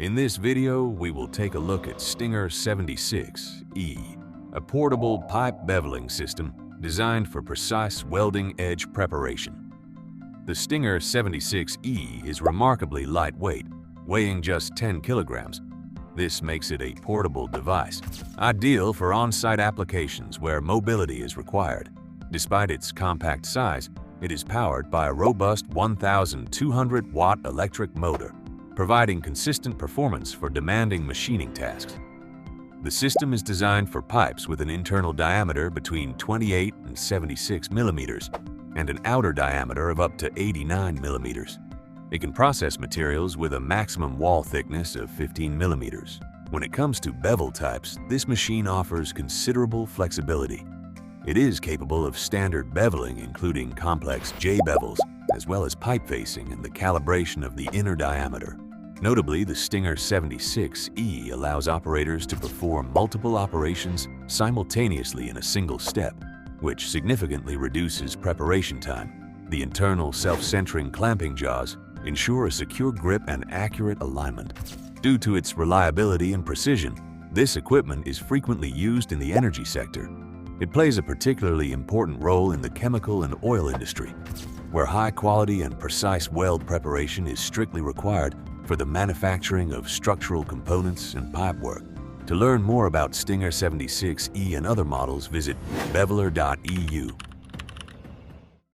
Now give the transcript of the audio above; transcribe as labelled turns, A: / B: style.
A: In this video, we will take a look at Stinger 76E, a portable pipe beveling system designed for precise welding edge preparation. The Stinger 76E is remarkably lightweight, weighing just 10 kilograms. This makes it a portable device, ideal for on-site applications where mobility is required. Despite its compact size, it is powered by a robust 1,200-watt electric motor, providing consistent performance for demanding machining tasks. The system is designed for pipes with an internal diameter between 28 and 76 millimeters and an outer diameter of up to 89 millimeters. It can process materials with a maximum wall thickness of 15 millimeters. When it comes to bevel types, this machine offers considerable flexibility. It is capable of standard beveling, including complex J-bevels, as well as pipe facing and the calibration of the inner diameter. Notably, the Stinger 76E allows operators to perform multiple operations simultaneously in a single step, which significantly reduces preparation time. The internal self-centering clamping jaws ensure a secure grip and accurate alignment. Due to its reliability and precision, this equipment is frequently used in the energy sector. It plays a particularly important role in the chemical and oil industry, where high-quality and precise weld preparation is strictly required for the manufacturing of structural components and pipework. To learn more about Stinger 76E and other models, visit beveler.eu.